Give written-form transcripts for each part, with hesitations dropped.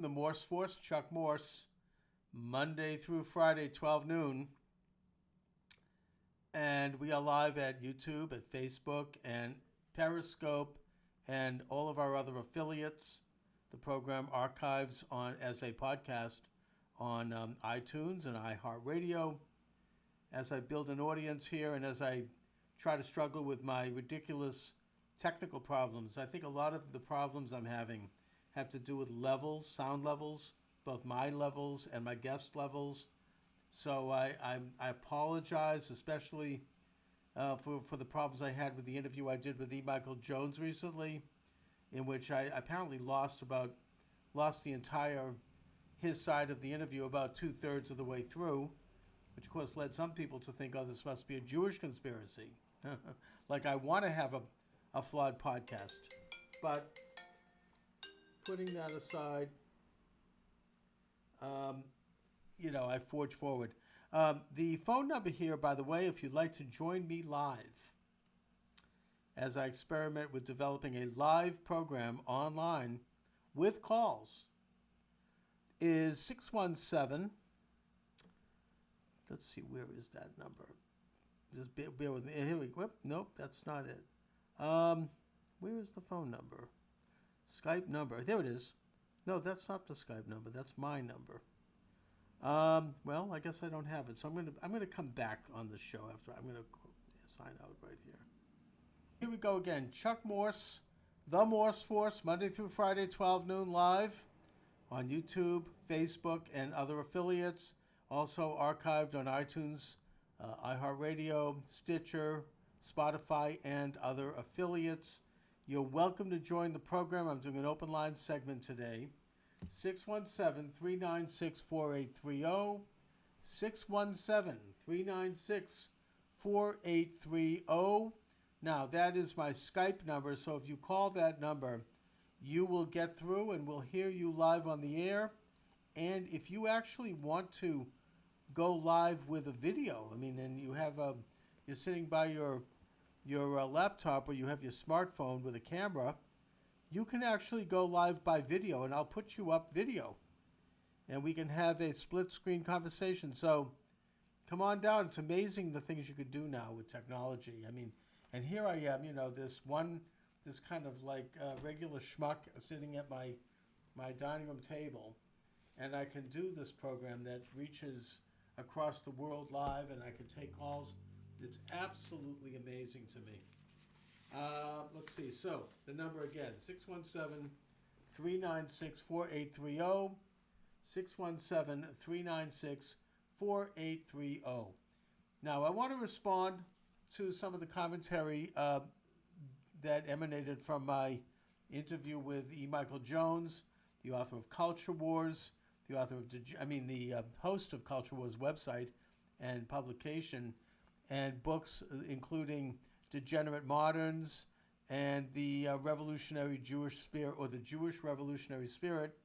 The Morse Force, Chuck Morse, Monday through Friday, 12 noon. And we are live at YouTube, at Facebook, and Periscope, and all of our other affiliates. The program archives on as a podcast on iTunes and iHeartRadio. As I build an audience here and as I try to struggle with my ridiculous technical problems, I think a lot of the problems I'm having have to do with levels, sound levels, both my levels and my guest levels. So I apologize, especially for the problems I had with the interview I did with E. Michael Jones recently, in which I apparently lost the entire his side of the interview about 2/3 of the way through, which of course led some people to think, oh, this must be a Jewish conspiracy. Like I want to have a flawed podcast. But putting that aside, I forge forward. The phone number here, by the way, if you'd like to join me live as I experiment with developing a live program online with calls, is 617. Let's see, where is that number? Just bear with me. Here we go. Nope, that's not it. Where is the phone number? Skype number. There it is. No, that's not the Skype number. That's my number. Well, I guess I don't have it, so I'm gonna come back on the show after. I'm gonna sign out right here. Here we go again. Chuck Morse, The Morse Force, Monday through Friday, 12 noon live on YouTube, Facebook, and other affiliates. Also archived on iTunes, iHeartRadio, Stitcher, Spotify, and other affiliates. You're welcome to join the program. I'm doing an open line segment today. 617-396-4830. 617-396-4830. Now, that is my Skype number, so if you call that number, you will get through and we'll hear you live on the air. And if you actually want to go live with a video, and you have you're sitting by your laptop or you have your smartphone with a camera, you can actually go live by video, and I'll put you up video, and we can have a split screen conversation. So come on down. It's amazing the things you could do now with technology. And here I am, this kind of like regular schmuck sitting at my dining room table, and I can do this program that reaches across the world live, and I can take calls. It's absolutely amazing to me. Let's see. So the number again, 617-396-4830, 617-396-4830. Now, I want to respond to some of the commentary that emanated from my interview with E. Michael Jones, the author of Culture Wars, the host of Culture Wars website and publication, and books including Degenerate Moderns and the Revolutionary Jewish Spirit, or the Jewish Revolutionary Spirit,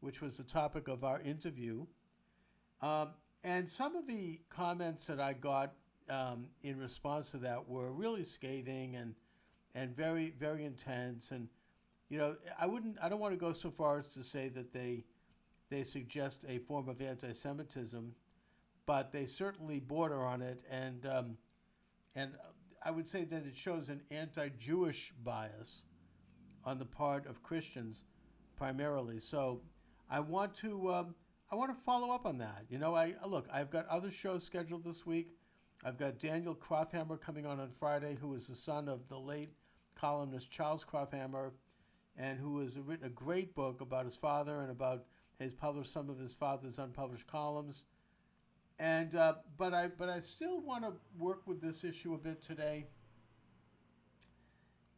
which was the topic of our interview. And some of the comments that I got in response to that were really scathing and very, very intense. And I don't want to go so far as to say that they suggest a form of anti-Semitism, but they certainly border on it, and I would say that it shows an anti-Jewish bias on the part of Christians primarily. So I want to follow up on that. I've got other shows scheduled this week. I've got Daniel Crothammer coming on Friday, who is the son of the late columnist Charles Crothammer, and who has written a great book about his father and has published some of his father's unpublished columns. And but I still want to work with this issue a bit today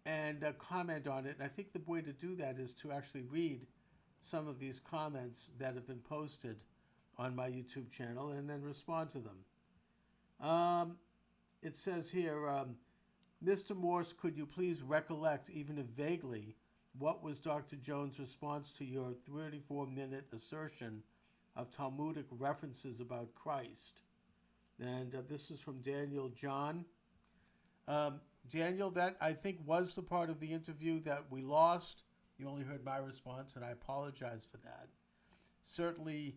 and comment on it. And I think the way to do that is to actually read some of these comments that have been posted on my YouTube channel and then respond to them. It says here, Mr. Morse, could you please recollect, even if vaguely, what was Dr. Jones' response to your 34-minute assertion of Talmudic references about Christ? And this is from Daniel John. Daniel, that I think was the part of the interview that we lost. You only heard my response, and I apologize for that. certainly,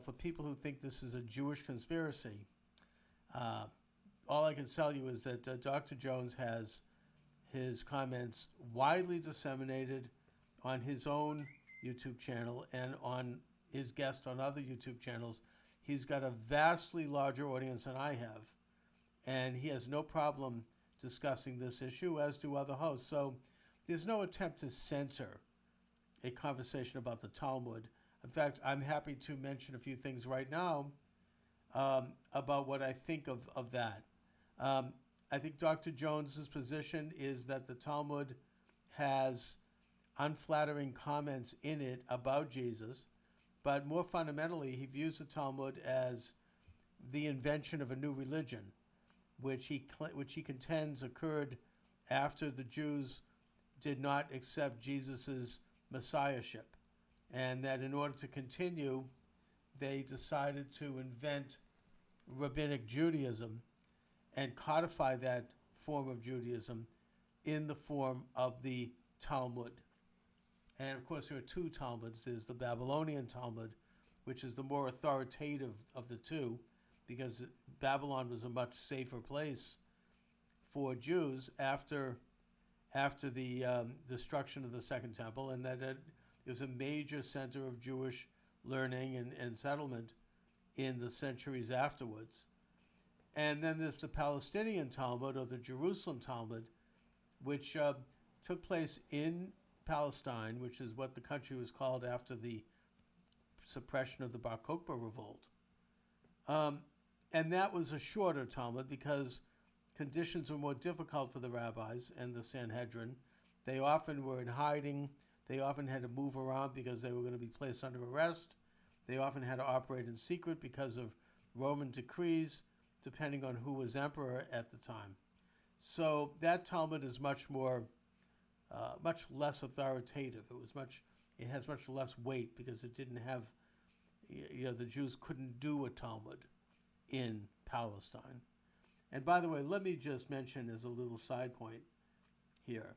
for people who think this is a Jewish conspiracy, all I can tell you is that Dr. Jones has his comments widely disseminated on his own YouTube channel and on his guests on other YouTube channels. He's got a vastly larger audience than I have, and he has no problem discussing this issue, as do other hosts. So there's no attempt to censor a conversation about the Talmud. In fact, I'm happy to mention a few things right now about what I think of that. I think Dr. Jones's position is that the Talmud has unflattering comments in it about Jesus, but more fundamentally, he views the Talmud as the invention of a new religion, which he contends occurred after the Jews did not accept Jesus's messiahship, and that in order to continue, they decided to invent rabbinic Judaism and codify that form of Judaism in the form of the Talmud. And of course, there are two Talmuds. There's the Babylonian Talmud, which is the more authoritative of the two, because Babylon was a much safer place for Jews after the destruction of the Second Temple, and that it was a major center of Jewish learning and settlement in the centuries afterwards. And then there's the Palestinian Talmud, or the Jerusalem Talmud, which took place in Palestine, which is what the country was called after the suppression of the Bar Kokhba revolt. And that was a shorter Talmud because conditions were more difficult for the rabbis and the Sanhedrin. They often were in hiding. They often had to move around because they were going to be placed under arrest. They often had to operate in secret because of Roman decrees, depending on who was emperor at the time. So that Talmud is much less authoritative. It has much less weight because it didn't have, the Jews couldn't do a Talmud in Palestine. And by the way, let me just mention as a little side point here.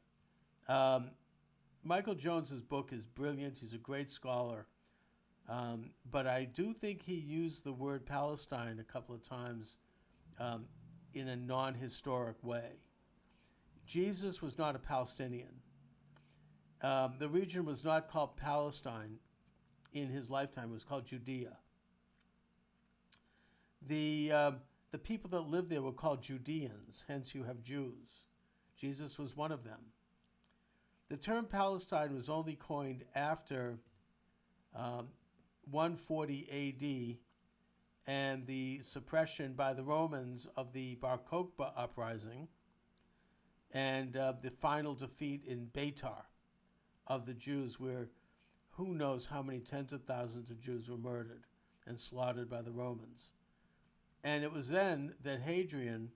Michael Jones's book is brilliant. He's a great scholar. But I do think he used the word Palestine a couple of times in a non-historic way. Jesus was not a Palestinian. The region was not called Palestine in his lifetime. It was called Judea. The people that lived there were called Judeans, hence you have Jews. Jesus was one of them. The term Palestine was only coined after 140 A.D. and the suppression by the Romans of the Bar Kokhba uprising and the final defeat in Beitar of the Jews, where who knows how many tens of thousands of Jews were murdered and slaughtered by the Romans. And it was then that Hadrian,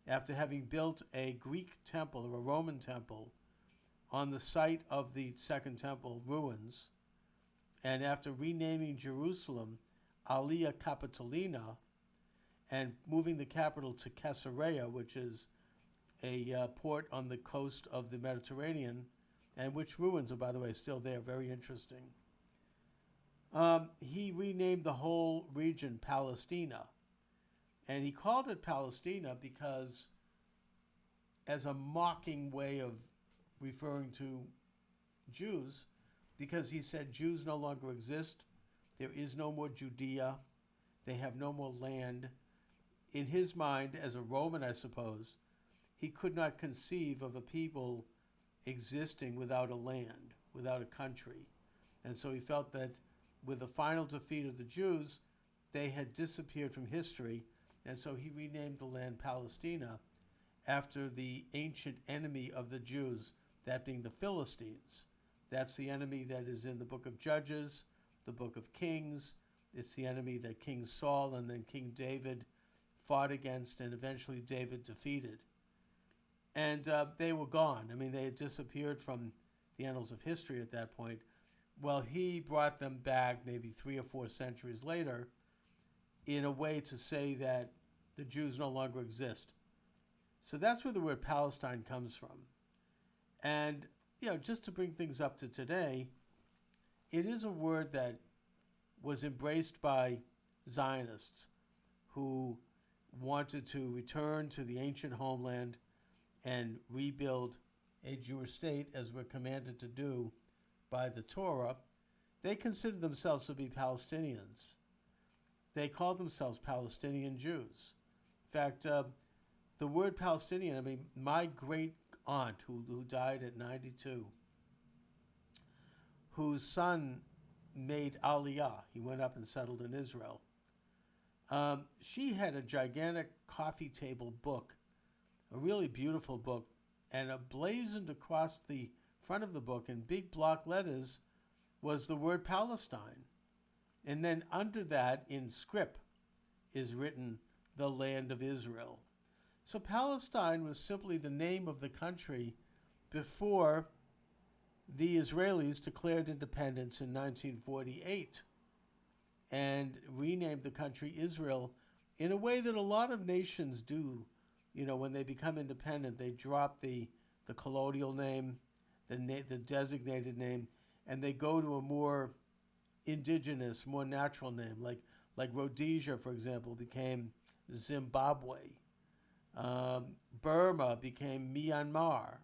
after having built a Greek temple or a Roman temple on the site of the Second Temple ruins, and after renaming Jerusalem Aelia Capitolina and moving the capital to Caesarea, which is a port on the coast of the Mediterranean, and which ruins are, by the way, still there, very interesting. He renamed the whole region Palestina. And he called it Palestina because, as a mocking way of referring to Jews, because he said Jews no longer exist. There is no more Judea. They have no more land. In his mind, as a Roman, I suppose, he could not conceive of a people existing without a land, without a country. And so he felt that with the final defeat of the Jews, they had disappeared from history. And so he renamed the land Palestina after the ancient enemy of the Jews, that being the Philistines. That's the enemy that is in the book of Judges, the book of Kings. It's the enemy that King Saul and then King David fought against and eventually David defeated. And they were gone. I mean, they had disappeared from the annals of history at that point. Well, he brought them back maybe 3 or 4 centuries later in a way to say that the Jews no longer exist. So that's where the word Palestine comes from. And, just to bring things up to today, it is a word that was embraced by Zionists who wanted to return to the ancient homeland and rebuild a Jewish state as we're commanded to do by the Torah. They considered themselves to be Palestinians. They called themselves Palestinian Jews. In fact, the word Palestinian, I mean, my great aunt who died at 92, whose son made Aliyah, he went up and settled in Israel. She had a gigantic coffee table book, a really beautiful book, and blazoned across the front of the book in big block letters was the word Palestine. And then under that, in script, is written the land of Israel. So Palestine was simply the name of the country before the Israelis declared independence in 1948 and renamed the country Israel in a way that a lot of nations do. You know, when they become independent, they drop the colonial name, the designated name, and they go to a more indigenous, more natural name. Like Rhodesia, for example, became Zimbabwe. Burma became Myanmar.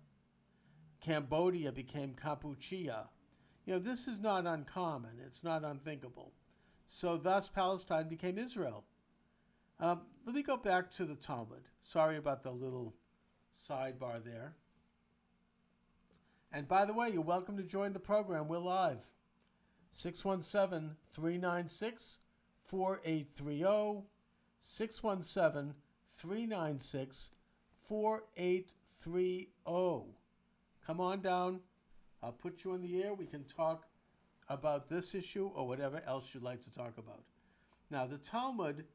Cambodia became Kampuchea. You know, this is not uncommon. It's not unthinkable. So thus Palestine became Israel. Let me go back to the Talmud. Sorry about the little sidebar there. And by the way, you're welcome to join the program. We're live. 617-396-4830. 617-396-4830. Come on down. I'll put you in the air. We can talk about this issue or whatever else you'd like to talk about. Now, the Talmud,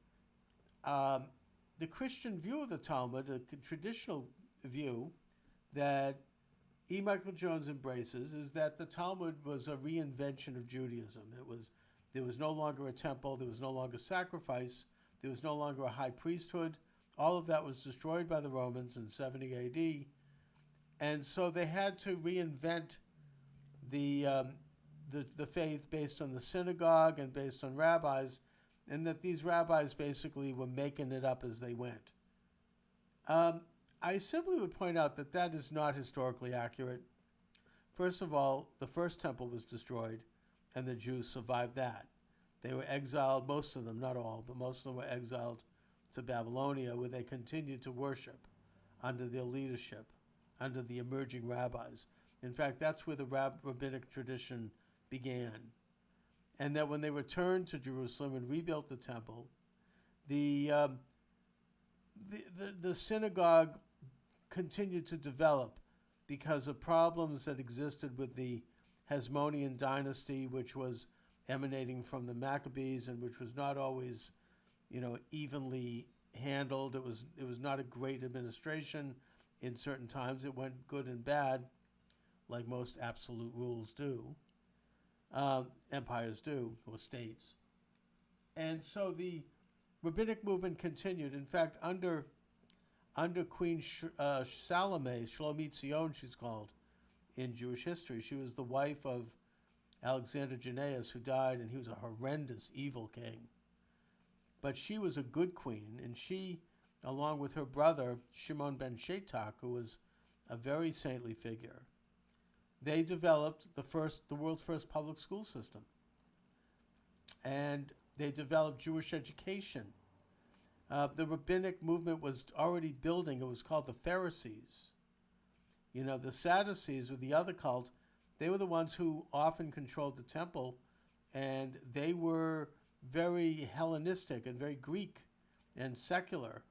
the Christian view of the Talmud, the traditional view that E. Michael Jones embraces, is that the Talmud was a reinvention of Judaism. There was no longer a temple. There was no longer sacrifice. There was no longer a high priesthood. All of that was destroyed by the Romans in 70 A.D., and so they had to reinvent the faith based on the synagogue and based on rabbis, and that these rabbis basically were making it up as they went. I simply would point out that that is not historically accurate. First of all, the first temple was destroyed, and the Jews survived that. They were exiled, most of them, not all, but most of them were exiled to Babylonia, where they continued to worship under their leadership, under the emerging rabbis. In fact, that's where the rabbinic tradition began. And that when they returned to Jerusalem and rebuilt the temple, the synagogue continued to develop because of problems that existed with the Hasmonean dynasty, which was emanating from the Maccabees and which was not always, evenly handled. It was not a great administration. In certain times, it went good and bad, like most absolute rules do, empires do, or states. And so the rabbinic movement continued. In fact, under Queen Salome, Shlomit Zion, she's called in Jewish history. She was the wife of Alexander Jannaeus, who died, and he was a horrendous, evil king. But she was a good queen, and she, along with her brother, Shimon ben Shetak, who was a very saintly figure, they developed the world's first public school system. And they developed Jewish education. The rabbinic movement was already building. It was called the Pharisees. The Sadducees were the other cult. They were the ones who often controlled the temple, and they were very Hellenistic and very Greek and secular.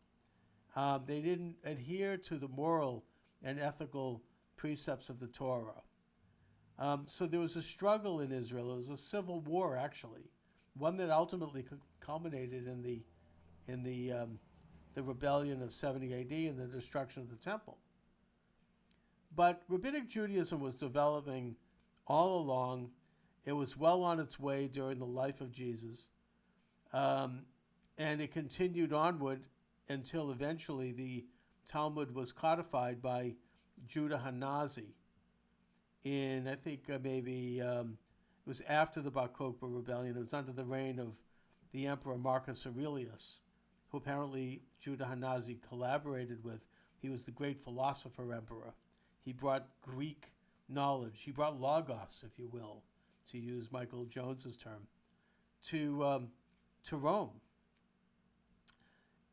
They didn't adhere to the moral and ethical precepts of the Torah. So there was a struggle in Israel. It was a civil war, actually, one that ultimately culminated in the rebellion of 70 A.D. and the destruction of the temple. But rabbinic Judaism was developing all along. It was well on its way during the life of Jesus, and it continued onward until eventually the Talmud was codified by Judah HaNazi in, I think, maybe It was after the Bar Kokhba rebellion. It was under the reign of the Emperor Marcus Aurelius, who apparently Judah Hanazi collaborated with. He was the great philosopher emperor. He brought Greek knowledge. He brought logos, if you will, to use Michael Jones's term, to Rome.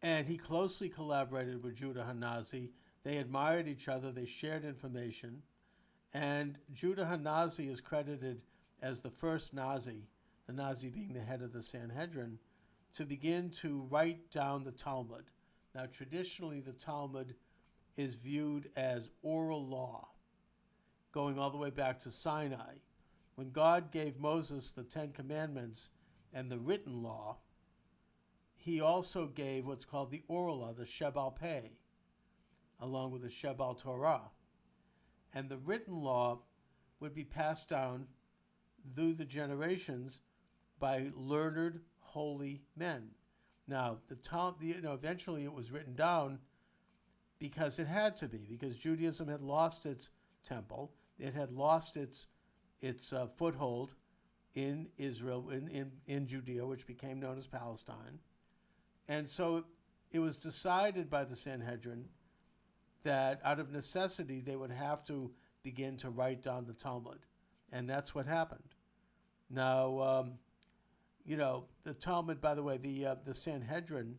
And he closely collaborated with Judah Hanazi. They admired each other. They shared information. And Judah Hanazi is credited as the first Nazi, the Nazi being the head of the Sanhedrin, to begin to write down the Talmud. Now, traditionally, the Talmud is viewed as oral law, going all the way back to Sinai. When God gave Moses the Ten Commandments and the written law, he also gave what's called the oral law, the Shebal Peh, along with the Shebal Torah. And the written law would be passed down through the generations by learned, holy men. Now, eventually it was written down because it had to be, because Judaism had lost its temple. It had lost its foothold in Israel, in Judea, which became known as Palestine. And so it was decided by the Sanhedrin that out of necessity they would have to begin to write down the Talmud. And that's what happened. Now, the Talmud, by the way, the Sanhedrin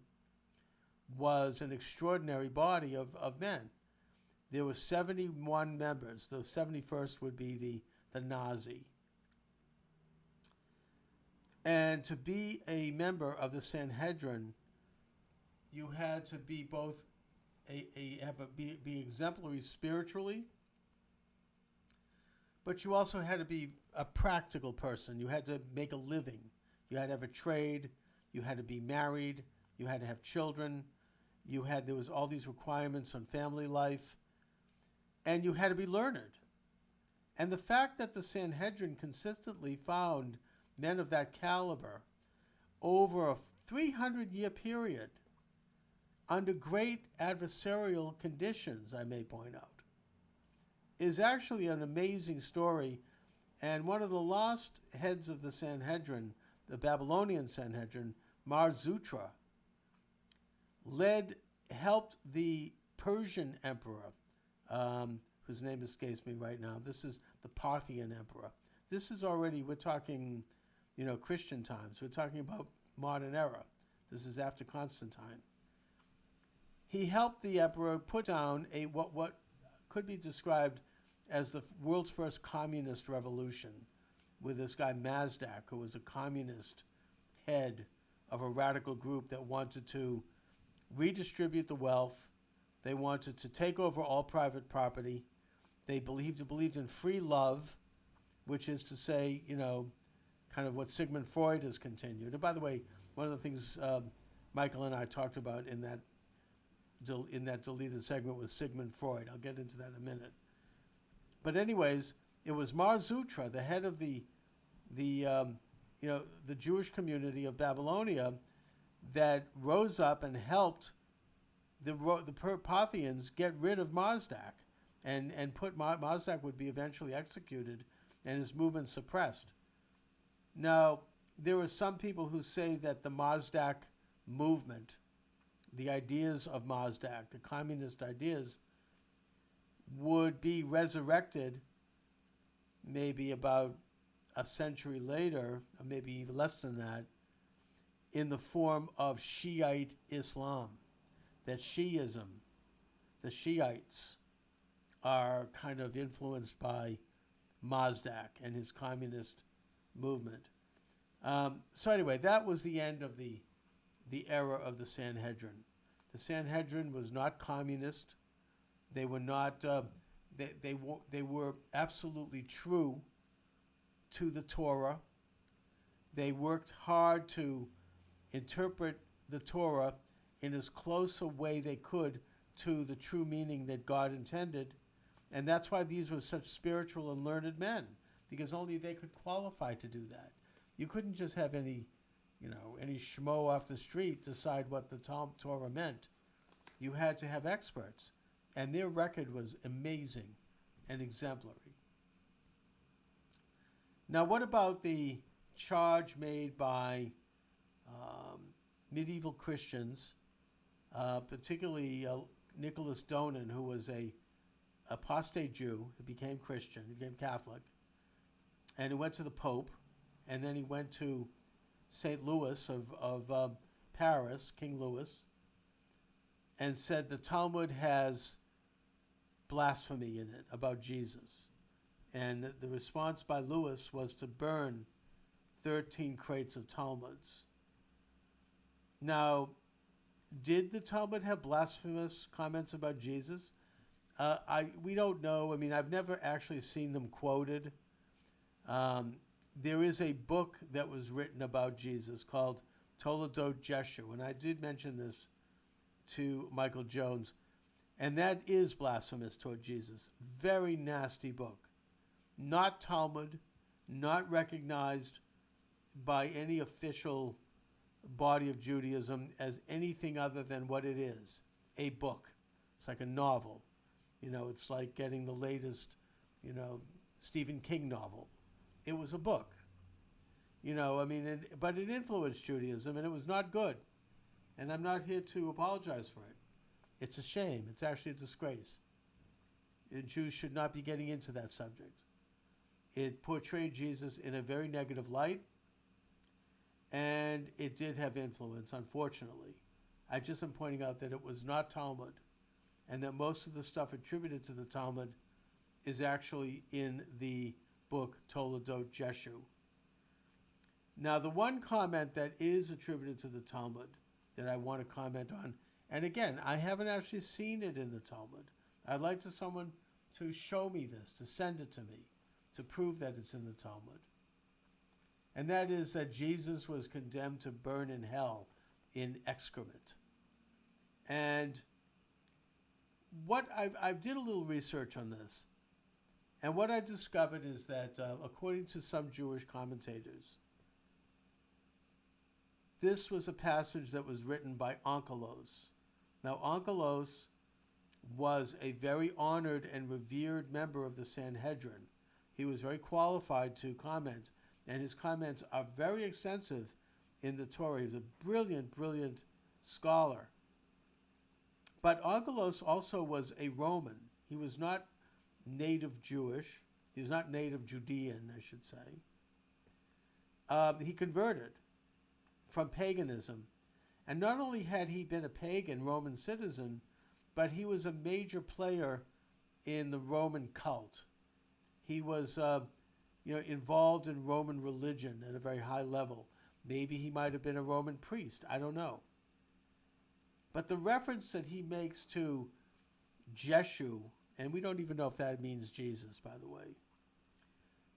was an extraordinary body of men. There were 71 members. The 71st would be the Nazi. And to be a member of the Sanhedrin, you had to be both be exemplary spiritually, but you also had to be a practical person. You had to make a living. You had to have a trade. You had to be married. You had to have children. There was all these requirements on family life, and you had to be learned. And the fact that the Sanhedrin consistently found men of that caliber over a 300-year period under great adversarial conditions, I may point out, is actually an amazing story. And one of the lost heads of the Sanhedrin, the Babylonian Sanhedrin, Mar Zutra, helped the Persian emperor, whose name escapes me right now. This is the Parthian emperor. This is already, we're talking, Christian times. We're talking about modern era. This is after Constantine. He helped the emperor put down what could be described as the world's first communist revolution, with this guy Mazdak, who was a communist head of a radical group that wanted to redistribute the wealth. They wanted to take over all private property. They believed in free love, which is to say, kind of what Sigmund Freud has continued. And by the way, one of the things Michael and I talked about in that deleted segment was Sigmund Freud. I'll get into that in a minute. But anyways, it was Mar Zutra, the head of the Jewish community of Babylonia, that rose up and helped the Parthians get rid of Mazdak, and put Mazdak would be eventually executed and his movement suppressed. Now, there are some people who say that the Mazdak movement, the ideas of Mazdak, the communist ideas, would be resurrected maybe about a century later, or maybe even less than that, in the form of Shiite Islam. That Shiism, the Shiites, are kind of influenced by Mazdak and his communist movement. So anyway, that was the end of the era of the Sanhedrin. The Sanhedrin was not communist. They were not. They were absolutely true to the Torah. They worked hard to interpret the Torah in as close a way they could to the true meaning that God intended. And that's why these were such spiritual and learned men, because only they could qualify to do that. You couldn't just have any schmo off the street decide what the Torah meant. You had to have experts. And their record was amazing and exemplary. Now, what about the charge made by medieval Christians, particularly Nicholas Donin, who was a apostate Jew, who became Christian, he became Catholic, and he went to the Pope, and then he went to St. Louis of Paris, King Louis, and said the Talmud has blasphemy in it about Jesus. And the response by Louis was to burn 13 crates of Talmuds. Now, did the Talmud have blasphemous comments about Jesus? We don't know. I mean, I've never actually seen them quoted. There is a book that was written about Jesus called Toledot Jeshu, and I did mention this to Michael Jones, and that is blasphemous toward Jesus. Very nasty book. Not Talmud, not recognized by any official body of Judaism as anything other than what it is, a book. It's like a novel. It's like getting the latest, Stephen King novel. It was a book. But it influenced Judaism, and it was not good. And I'm not here to apologize for it. It's a shame. It's actually a disgrace. Jews should not be getting into that subject. It portrayed Jesus in a very negative light, and it did have influence, unfortunately. I just am pointing out that it was not Talmud, and that most of the stuff attributed to the Talmud is actually in the book Toledot Jeshu. Now, the one comment that is attributed to the Talmud that I want to comment on, and again, I haven't actually seen it in the Talmud. I'd like someone to show me this, to send it to me, to prove that it's in the Talmud. And that is that Jesus was condemned to burn in hell in excrement. And what I did a little research on this, and what I discovered is that according to some Jewish commentators, this was a passage that was written by Onkelos. Now, Onkelos was a very honored and revered member of the Sanhedrin. He was very qualified to comment, and his comments are very extensive in the Torah. He was a brilliant, brilliant scholar. But Onkelos also was a Roman. He was not native Jewish. He was not native Judean, I should say. He converted from paganism. And not only had he been a pagan Roman citizen, but he was a major player in the Roman cult. He was involved in Roman religion at a very high level. Maybe he might have been a Roman priest. I don't know. But the reference that he makes to Jeshu, and we don't even know if that means Jesus, by the way,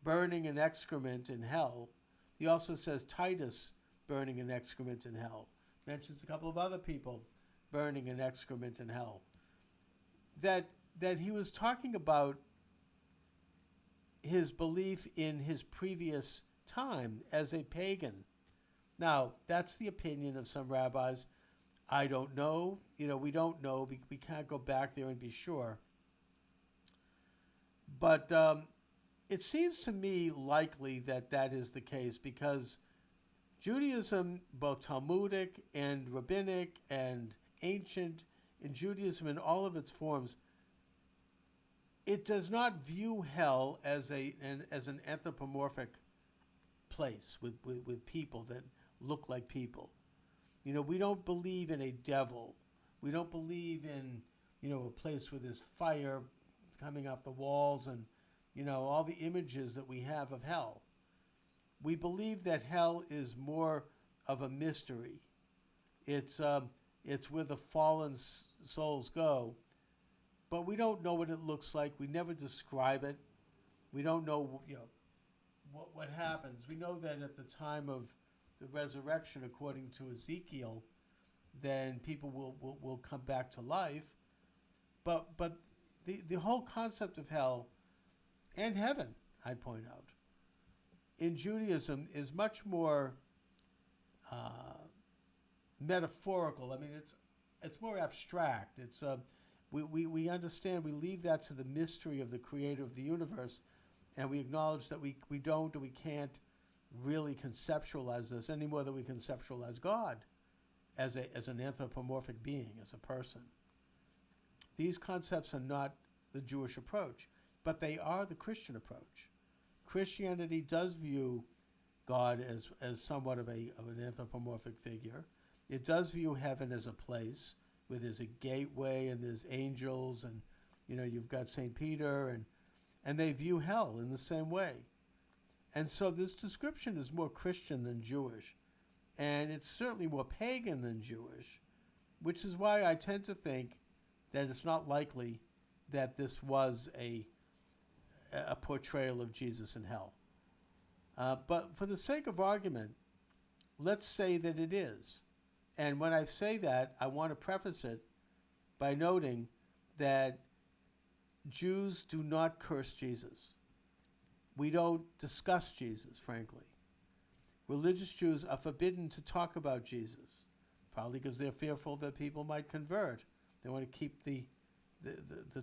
burning an excrement in hell. He also says Titus burning an excrement in hell. Mentions a couple of other people burning an excrement in hell. That he was talking about his belief in his previous time as a pagan. Now, that's the opinion of some rabbis. I don't know. We don't know. We can't go back there and be sure. But it seems to me likely that that is the case because Judaism, both Talmudic and rabbinic and ancient, in Judaism in all of its forms, it does not view hell as an anthropomorphic place with people that look like people. We don't believe in a devil. We don't believe in, a place where there's fire coming off the walls and, all the images that we have of hell. We believe that hell is more of a mystery. It's where the fallen souls go, but we don't know what it looks like. We never describe it. We don't know, what happens. We know that at the time of the resurrection, according to Ezekiel, then people will come back to life. But the whole concept of hell and heaven, I'd point out, in Judaism is much more metaphorical. I mean, it's more abstract. We understand. We leave that to the mystery of the Creator of the universe, And we acknowledge that we don't and we can't really conceptualize this any more than we conceptualize God as an anthropomorphic being, as a person. These concepts are not the Jewish approach, but they are the Christian approach. Christianity does view God as somewhat of an anthropomorphic figure. It does view heaven as a place where there's a gateway and there's angels, and you've got St. Peter, and they view hell in the same way. And so this description is more Christian than Jewish, and it's certainly more pagan than Jewish, which is why I tend to think that it's not likely that this was a portrayal of Jesus in hell. But for the sake of argument, let's say that it is. And when I say that, I want to preface it by noting that Jews do not curse Jesus. We don't discuss Jesus, frankly. Religious Jews are forbidden to talk about Jesus, probably because they're fearful that people might convert. They want to keep the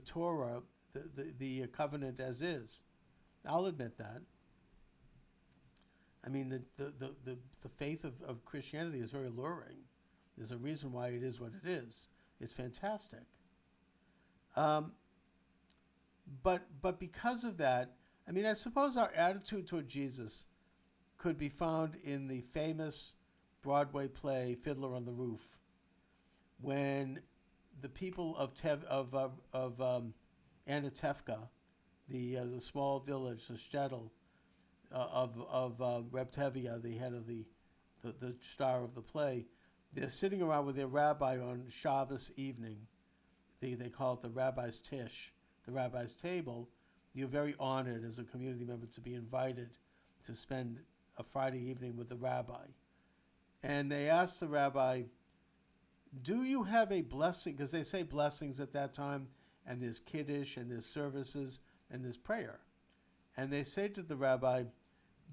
Torah, the covenant as is. I'll admit that. I mean, the faith of Christianity is very alluring. There's a reason why it is what it is. It's fantastic. But because of that, I mean, I suppose our attitude toward Jesus could be found in the famous Broadway play Fiddler on the Roof, when the people of Anatevka, the small village, the shtetl of Reb Tevye, the head of the star of the play, they're sitting around with their rabbi on Shabbos evening. They call it the rabbi's tish, the rabbi's table. You're very honored as a community member to be invited to spend a Friday evening with the rabbi. And they asked the rabbi, do you have a blessing? Because they say blessings at that time, and there's Kiddush, and there's services, and there's prayer. And they say to the rabbi,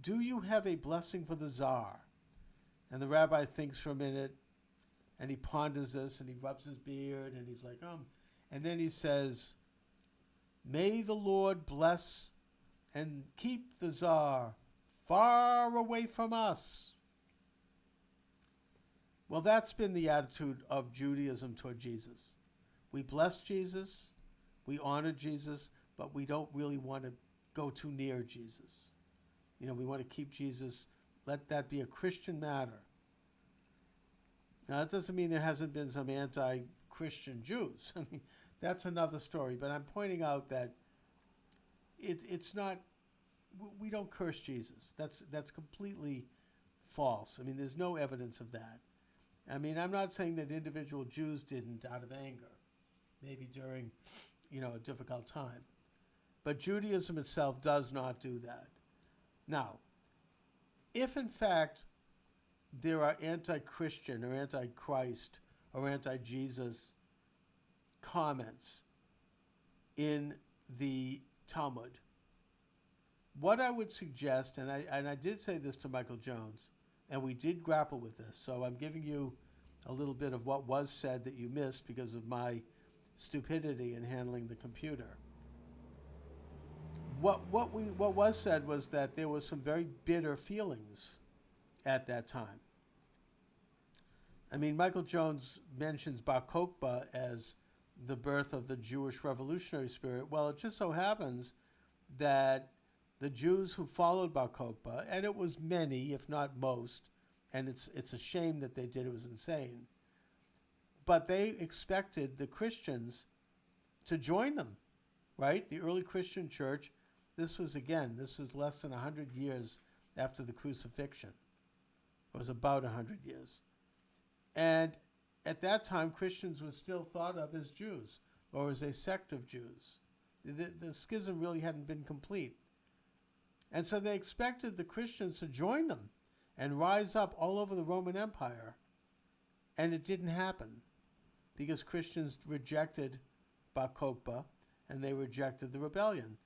do you have a blessing for the czar? And the rabbi thinks for a minute, and he ponders this, and he rubs his beard, and he's like, And then he says, may the Lord bless and keep the czar far away from us. Well, that's been the attitude of Judaism toward Jesus. We bless Jesus, we honor Jesus, but we don't really want to go too near Jesus. We want to keep Jesus, let that be a Christian matter. Now, that doesn't mean there hasn't been some anti-Christian Jews. I mean, that's another story. But I'm pointing out that it's not, we don't curse Jesus. That's completely false. I mean, there's no evidence of that. I mean, I'm not saying that individual Jews didn't out of anger, maybe during, a difficult time. But Judaism itself does not do that. Now, if in fact there are anti-Christian or anti-Christ or anti-Jesus comments in the Talmud, what I would suggest, and I did say this to Michael Jones, and we did grapple with this, so I'm giving you a little bit of what was said that you missed because of my stupidity in handling the computer. What was said was that there was some very bitter feelings at that time. I mean, Michael Jones mentions Bar Kokhba as the birth of the Jewish revolutionary spirit. Well, it just so happens that the Jews who followed Bar Kokhba, and it was many, if not most, and it's a shame that they did, it was insane, but they expected the Christians to join them, right? The early Christian church, this was less than 100 years after the crucifixion. It was about 100 years. And at that time, Christians were still thought of as Jews, or as a sect of Jews. The schism really hadn't been complete. And so they expected the Christians to join them and rise up all over the Roman Empire. And it didn't happen because Christians rejected Bar Kokhba and they rejected the rebellion.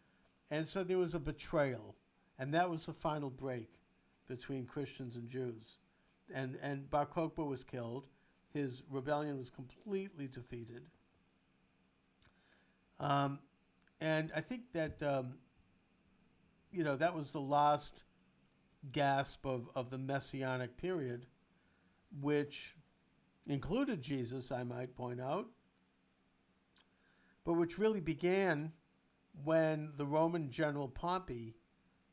And so there was a betrayal. And that was the final break between Christians and Jews. And Bar Kokhba was killed. His rebellion was completely defeated. And I think that that was the last gasp of the Messianic period, which included Jesus, I might point out, but which really began when the Roman general Pompey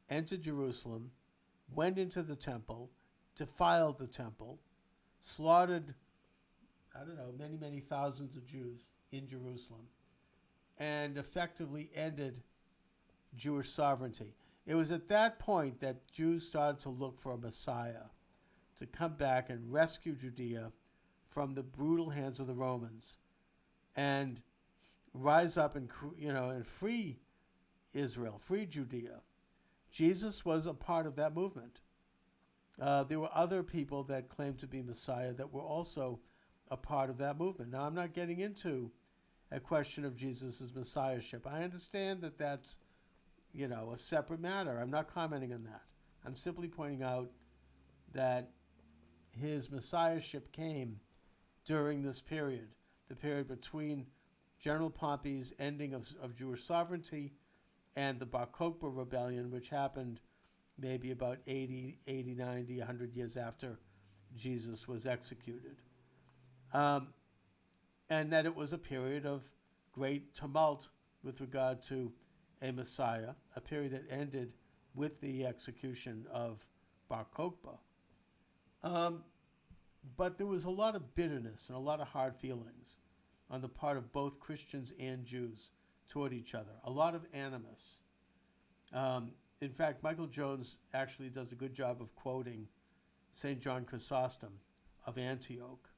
entered Jerusalem, went into the temple, defiled the temple, slaughtered, many, many thousands of Jews in Jerusalem, and effectively ended Jewish sovereignty. It was at that point that Jews started to look for a Messiah to come back and rescue Judea from the brutal hands of the Romans and rise up and free Israel, free Judea. Jesus was a part of that movement. There were other people that claimed to be Messiah that were also a part of that movement. Now, I'm not getting into a question of Jesus' messiahship. I understand that that's, a separate matter. I'm not commenting on that. I'm simply pointing out that his messiahship came during this period, the period between General Pompey's ending of Jewish sovereignty and the Bar Kokhba rebellion, which happened maybe about 80, 90, 100 years after Jesus was executed. And that it was a period of great tumult with regard to a Messiah, a period that ended with the execution of Bar Kokhba. But there was a lot of bitterness and a lot of hard feelings on the part of both Christians and Jews toward each other, a lot of animus. In fact, Michael Jones actually does a good job of quoting St. John Chrysostom of Antioch,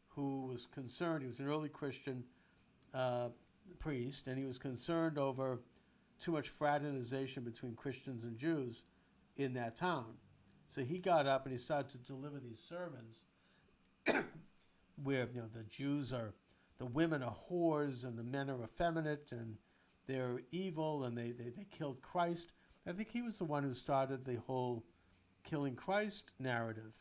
who was concerned. He was an early Christian priest, and he was concerned over too much fraternization between Christians and Jews in that town. So he got up and he started to deliver these sermons where the women are whores and the men are effeminate and they're evil and they killed Christ. I think he was the one who started the whole killing Christ narrative.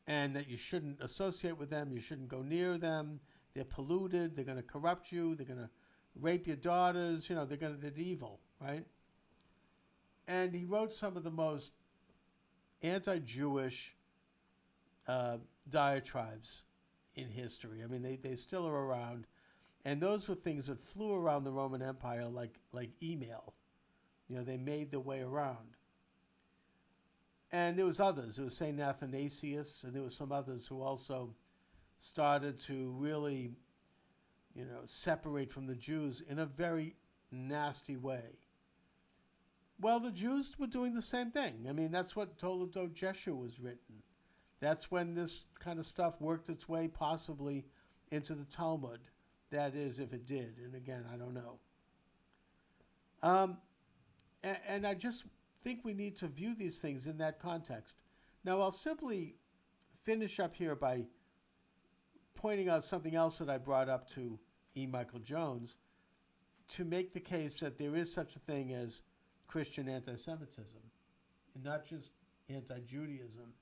And that you shouldn't associate with them, you shouldn't go near them, they're polluted, they're going to corrupt you, they're going to rape your daughters, they're evil, right? And he wrote some of the most anti-Jewish diatribes in history. I mean, they still are around. And those were things that flew around the Roman Empire like email. They made their way around. And there was others. There was St. Athanasius, and there were some others who also started to really, separate from the Jews in a very nasty way. Well, the Jews were doing the same thing. I mean, that's what Toledo Jeshua was written. That's when this kind of stuff worked its way possibly into the Talmud. That is, if it did. And again, I don't know. And I just think we need to view these things in that context. Now, I'll simply finish up here by pointing out something else that I brought up to E. Michael Jones to make the case that there is such a thing as Christian anti-Semitism, and not just anti-Judaism.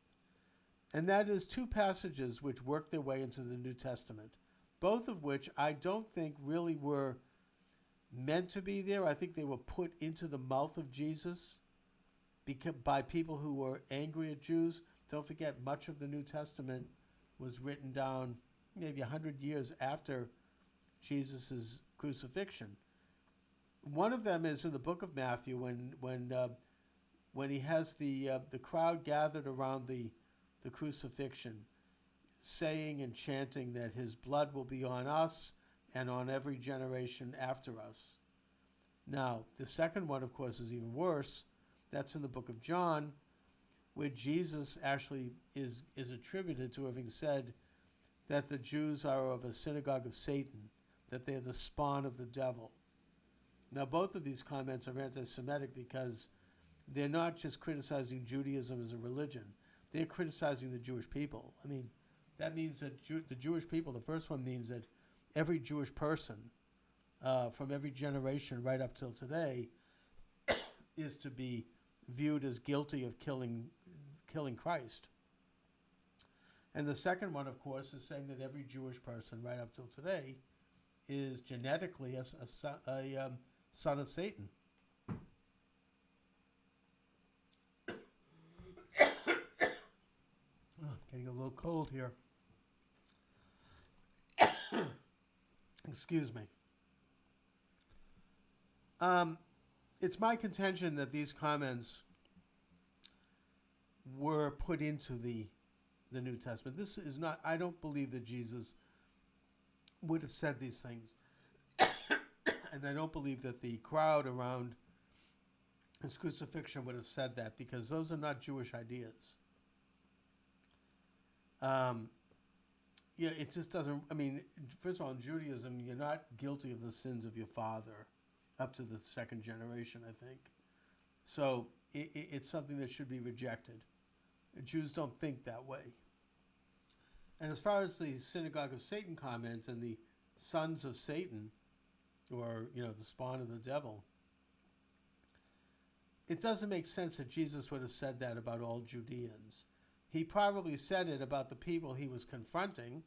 And that is two passages which work their way into the New Testament, both of which I don't think really were meant to be there. I think they were put into the mouth of Jesus by people who were angry at Jews. Don't forget, much of the New Testament was written down maybe 100 years after Jesus' crucifixion. One of them is in the book of Matthew when he has the crowd gathered around the crucifixion, saying and chanting that his blood will be on us and on every generation after us. Now, the second one, of course, is even worse. That's in the book of John, where Jesus actually is attributed to having said that the Jews are of a synagogue of Satan, that they're the spawn of the devil. Now, both of these comments are anti-Semitic because they're not just criticizing Judaism as a religion. They're criticizing the Jewish people. I mean, that means that the Jewish people, the first one means that every Jewish person from every generation right up till today is to be viewed as guilty of killing Christ. And the second one, of course, is saying that every Jewish person right up till today is genetically a son of Satan. little cold here. Excuse me. It's my contention that these comments were put into the New Testament. This is not, I don't believe that Jesus would have said these things. And I don't believe that the crowd around his crucifixion would have said that, because those are not Jewish ideas. Yeah, it just doesn't, I mean, first of all, in Judaism, you're not guilty of the sins of your father up to the second generation, I think. So it's something that should be rejected. Jews don't think that way. And as far as the synagogue of Satan comment and the sons of Satan, or, the spawn of the devil, it doesn't make sense that Jesus would have said that about all Judeans. He probably said it about the people he was confronting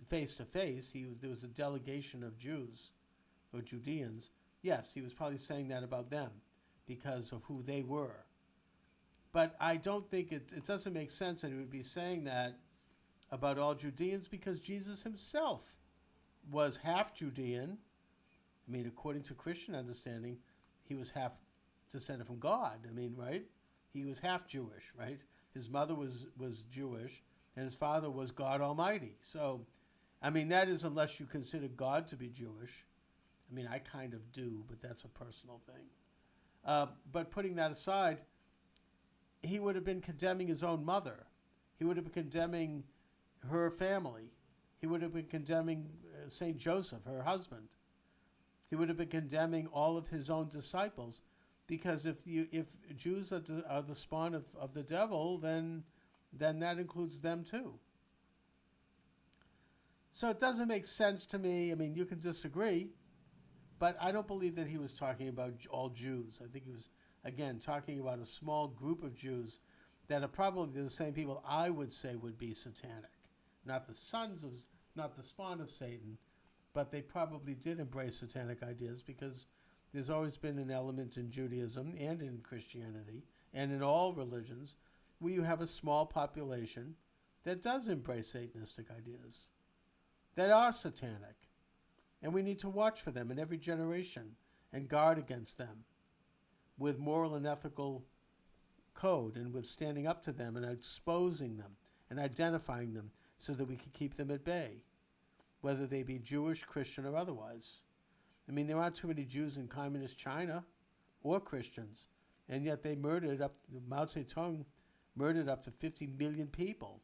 face to face. There was a delegation of Jews or Judeans. Yes, he was probably saying that about them because of who they were. But I don't think it doesn't make sense that he would be saying that about all Judeans, because Jesus himself was half Judean. I mean, according to Christian understanding, he was half descended from God. I mean, right? He was half Jewish, right? His mother was Jewish, and his father was God Almighty. So, I mean, that is, unless you consider God to be Jewish. I mean, I kind of do, but that's a personal thing. But putting that aside, he would have been condemning his own mother. He would have been condemning her family. He would have been condemning St. Joseph, her husband. He would have been condemning all of his own disciples, because if Jews are the spawn of the devil, then that includes them too. So it doesn't make sense to me. I mean, you can disagree, but I don't believe that he was talking about all Jews. I think he was, again, talking about a small group of Jews that are probably the same people I would say would be satanic. Not the spawn of Satan, but they probably did embrace satanic ideas, because there's always been an element in Judaism and in Christianity and in all religions where you have a small population that does embrace Satanistic ideas, that are satanic. And we need to watch for them in every generation and guard against them with moral and ethical code, and with standing up to them and exposing them and identifying them so that we can keep them at bay, whether they be Jewish, Christian, or otherwise. I mean, there aren't too many Jews in communist China or Christians, and yet they Mao Zedong murdered up to 50 million people.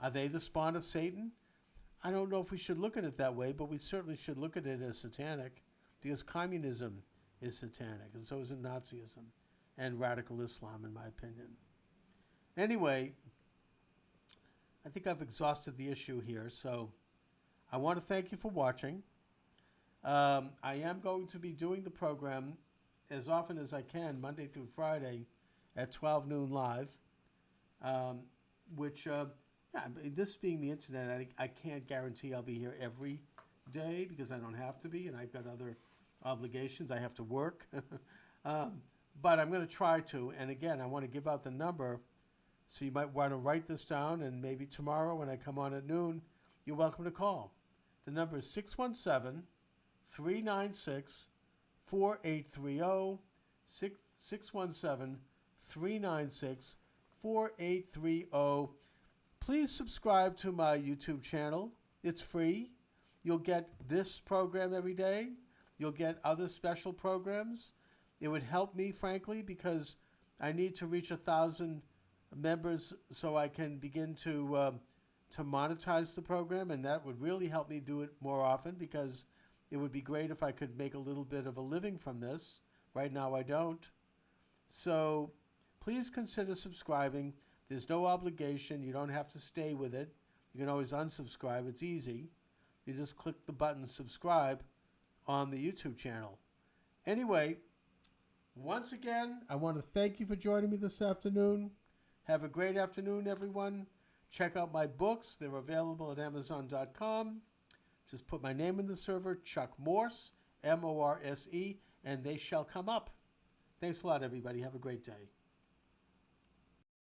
Are they the spawn of Satan? I don't know if we should look at it that way, but we certainly should look at it as satanic, because communism is satanic, and so is Nazism and radical Islam, in my opinion. Anyway, I think I've exhausted the issue here, so I want to thank you for watching. I am going to be doing the program as often as I can, Monday through Friday, at 12 noon live, which, this being the internet, I can't guarantee I'll be here every day, because I don't have to be, and I've got other obligations. I have to work. But I'm going to try to. And again, I want to give out the number, so you might want to write this down, and maybe tomorrow when I come on at noon, you're welcome to call. The number is 617-396-4830, 617-396-4830. Please subscribe to my YouTube channel. It's free. You'll get this program every day. You'll get other special programs. It would help me, frankly, because I need to reach 1,000 members so I can begin to monetize the program, and that would really help me do it more often, because it would be great if I could make a little bit of a living from this. Right now I don't. So please consider subscribing. There's no obligation. You don't have to stay with it. You can always unsubscribe. It's easy. You just click the button subscribe on the YouTube channel. Anyway, once again, I want to thank you for joining me this afternoon. Have a great afternoon, everyone. Check out my books. They're available at Amazon.com. Just put my name in the server, Chuck Morse, Morse, and they shall come up. Thanks a lot, everybody. Have a great day.